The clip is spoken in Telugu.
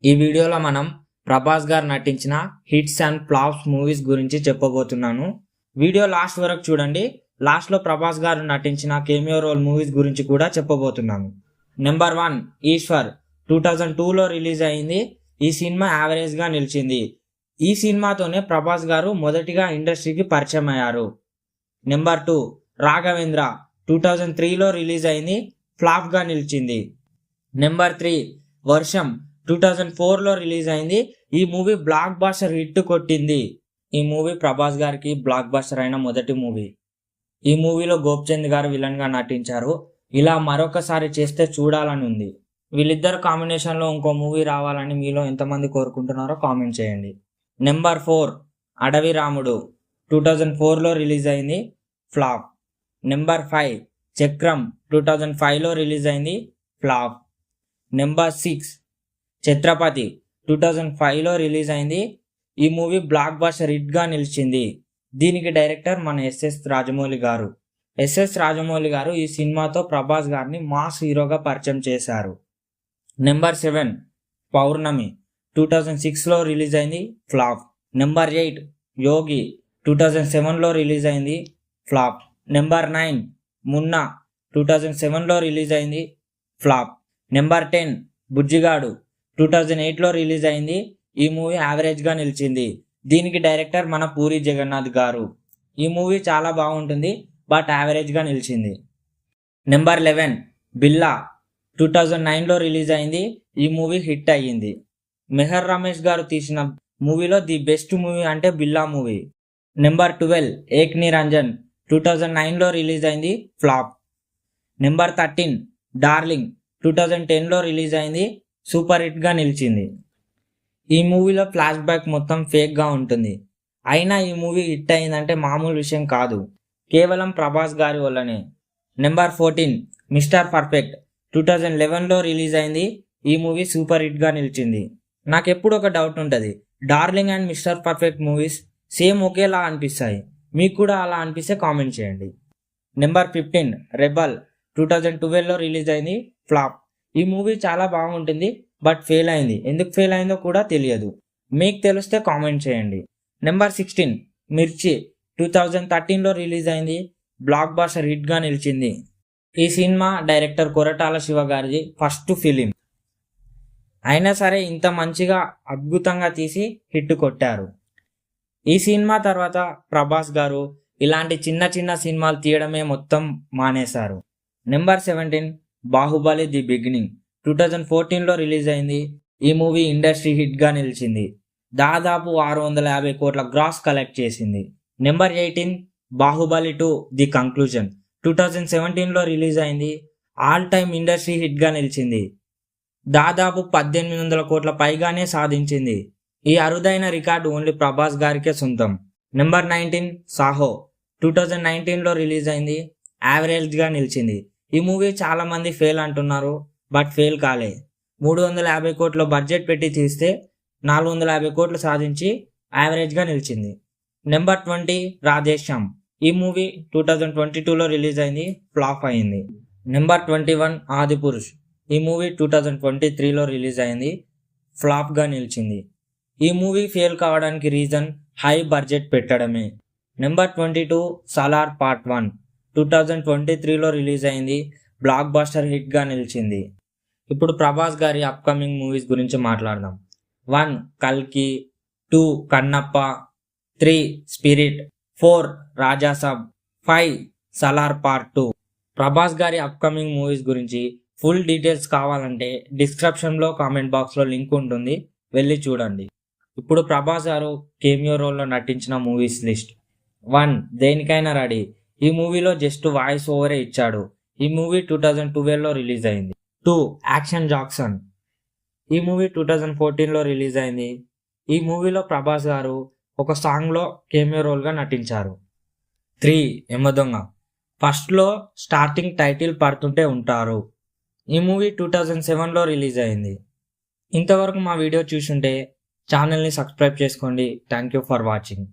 ఈ వీడియోలో మనం ప్రభాస్ గారు నటించిన హిట్స్ అండ్ ఫ్లాప్స్ మూవీస్ గురించి చెప్పబోతున్నాను. వీడియో లాస్ట్ వరకు చూడండి. లాస్ట్లో ప్రభాస్ గారు నటించిన కేమియో రోల్ మూవీస్ గురించి కూడా చెప్పబోతున్నాను. నెంబర్ 1 ఈశ్వర్ 2002లో రిలీజ్ అయింది. ఈ సినిమా యావరేజ్గా నిలిచింది. ఈ సినిమాతోనే ప్రభాస్ గారు మొదటిగా ఇండస్ట్రీకి పరిచయం అయ్యారు. నెంబర్ 2 రాఘవేంద్ర 2003లో రిలీజ్ అయింది. ఫ్లాప్గా నిలిచింది. నెంబర్ 3 వర్షం 2004లో రిలీజ్ అయింది. ఈ మూవీ బ్లాక్ బాస్టర్ హిట్ కొట్టింది. ఈ మూవీ ప్రభాస్ గారికి బ్లాక్ బాస్టర్ అయిన మొదటి మూవీ. ఈ మూవీలో గోపిచంద్ గారు విలన్ గా నటించారు. ఇలా మరొకసారి చేస్తే చూడాలని ఉంది. వీళ్ళిద్దరు కాంబినేషన్లో ఇంకో మూవీ రావాలని మీలో ఎంతమంది కోరుకుంటున్నారో కామెంట్ చేయండి. నెంబర్ 4 అడవి రాముడు 2004లో రిలీజ్ అయింది. ఫ్లాప్. నెంబర్ 5 చక్రం 2005లో రిలీజ్ అయింది. ఫ్లాప్. నెంబర్ 6 ఛత్రపతి 2005లో రిలీజ్ అయింది. ఈ మూవీ బ్లాక్ బాస్టర్ హిట్గా నిలిచింది. దీనికి డైరెక్టర్ మన ఎస్ఎస్ రాజమౌళి గారు. ఎస్ఎస్ రాజమౌళి గారు ఈ సినిమాతో ప్రభాస్ గారిని మాస్ హీరోగా పరిచయం చేశారు. నెంబర్ 7 పౌర్ణమి 2006లో రిలీజ్ అయింది. ఫ్లాప్. నెంబర్ 8 యోగి 2007లో రిలీజ్ అయింది. ఫ్లాప్. నెంబర్ 9 మున్నా 2007లో రిలీజ్ అయింది. ఫ్లాప్. నెంబర్ 10 బుజ్జిగాడు 2008లో రిలీజ్ అయింది. ఈ మూవీ యావరేజ్గా నిలిచింది. దీనికి డైరెక్టర్ మన పూరి జగన్నాథ్ గారు. ఈ మూవీ చాలా బాగుంటుంది, బట్ యావరేజ్గా నిలిచింది. నెంబర్ 11 బిల్లా 2009లో రిలీజ్ అయింది. ఈ మూవీ హిట్ అయ్యింది. మెహర్ రమేష్ గారు తీసిన మూవీలో ది బెస్ట్ మూవీ అంటే బిల్లా మూవీ. నెంబర్ 12 ఏక్ నిరంజన్ 2009లో రిలీజ్ అయింది. ఫ్లాప్. నెంబర్ 13 డార్లింగ్ 2010లో రిలీజ్ అయింది. సూపర్ హిట్గా నిలిచింది. ఈ మూవీలో ఫ్లాష్ బ్యాక్ మొత్తం ఫేక్గా ఉంటుంది. అయినా ఈ మూవీ హిట్ అయిందంటే మామూలు విషయం కాదు, కేవలం ప్రభాస్ గారి వల్లనే. నెంబర్ 14 మిస్టర్ పర్ఫెక్ట్ 2011లో రిలీజ్ అయింది. ఈ మూవీ సూపర్ హిట్గా నిలిచింది. నాకు ఎప్పుడు ఒక డౌట్ ఉంటుంది, darling and mister perfect movies same ఒకేలా అనిపిస్తాయి. మీకు కూడా అలా అనిపిస్తే కామెంట్ చేయండి. నెంబర్ 15 రెబల్ 2012లో రిలీజ్ అయింది. ఫ్లాప్. ఈ మూవీ చాలా బాగుంటుంది, బట్ ఫెయిల్ అయింది. ఎందుకు ఫెయిల్ అయిందో కూడా తెలియదు. మీకు తెలిస్తే కామెంట్ చేయండి. నెంబర్ 16 మిర్చి 2013లో రిలీజ్ అయింది. బ్లాక్ బాస్టర్ హిట్గా నిలిచింది. ఈ సినిమా డైరెక్టర్ కొరటాల శివ గారిది ఫస్ట్ ఫిలిం. అయినా సరే ఇంత మంచిగా అద్భుతంగా తీసి హిట్ కొట్టారు. ఈ సినిమా తర్వాత ప్రభాస్ గారు ఇలాంటి చిన్న చిన్న సినిమాలు తీయడమే మొత్తం మానేశారు. నెంబర్ 17 బాహుబలి ది బిగినింగ్ 2014లో రిలీజ్ అయింది. ఈ మూవీ ఇండస్ట్రీ హిట్గా నిలిచింది. దాదాపు 650 కోట్ల గ్రాస్ కలెక్ట్ చేసింది. నెంబర్ 18 బాహుబలి 2 ది కంక్లూజన్ 2017లో రిలీజ్ అయింది. ఆల్ టైమ్ ఇండస్ట్రీ హిట్గా నిలిచింది. దాదాపు 1800 కోట్ల పైగానే సాధించింది. ఈ అరుదైన రికార్డు ఓన్లీ ప్రభాస్ గారికే సొంతం. నెంబర్ 19 సాహో 2019లో రిలీజ్ అయింది. యావరేజ్గా నిలిచింది. ఈ మూవీ చాలా మంది ఫెయిల్ అంటున్నారు, బట్ ఫెయిల్ కాలే. 350 కోట్ల బడ్జెట్ పెట్టి తీస్తే 450 కోట్లు సాధించి యావరేజ్గా నిలిచింది. నెంబర్ 20 రాధేశ్యామ్. ఈ మూవీ 2022లో రిలీజ్ అయింది. ఫ్లాప్ అయింది. నెంబర్ 21 ఆదిపురుష్. ఈ మూవీ 2023లో రిలీజ్ అయింది. ఫ్లాప్గా నిలిచింది. ఈ మూవీ ఫెయిల్ కావడానికి రీజన్ హై బడ్జెట్ పెట్టడమే. నెంబర్ 22 సలార్ పార్ట్ 1 2023లో రిలీజ్ అయింది. బ్లాక్ బాస్టర్ హిట్గా నిలిచింది. ఇప్పుడు ప్రభాస్ గారి అప్కమింగ్ మూవీస్ గురించి మాట్లాడదాం. 1 కల్కి, 2 కన్నప్ప, 3 స్పిరిట్, 4 రాజాసాబ్, 5 సలార్ పార్ట్ 2. ప్రభాస్ గారి అప్కమింగ్ మూవీస్ గురించి ఫుల్ డీటెయిల్స్ కావాలంటే డిస్క్రిప్షన్లో కామెంట్ బాక్స్లో లింక్ ఉంటుంది, వెళ్ళి చూడండి. ఇప్పుడు ప్రభాస్ గారు కేమియో రోల్లో నటించిన మూవీస్ లిస్ట్. 1 దేనికైనా రెడీ. ఈ మూవీలో జస్ట్ వాయిస్ ఓవరే ఇచ్చాడు. ఈ మూవీ 2012లో రిలీజ్ అయింది. 2 యాక్షన్ జాక్సన్. ఈ మూవీ 2014లో రిలీజ్ అయింది. ఈ మూవీలో ప్రభాస్ గారు ఒక సాంగ్లో కేమియో రోల్గా నటించారు. 3 యమదొంగ. ఫస్ట్లో స్టార్టింగ్ టైటిల్ పడుతుంటే ఉంటారు. ఈ మూవీ 2007లో రిలీజ్ అయింది. ఇంతవరకు మా వీడియో చూసుంటే ఛానల్ని సబ్స్క్రైబ్ చేసుకోండి. Thank you for watching.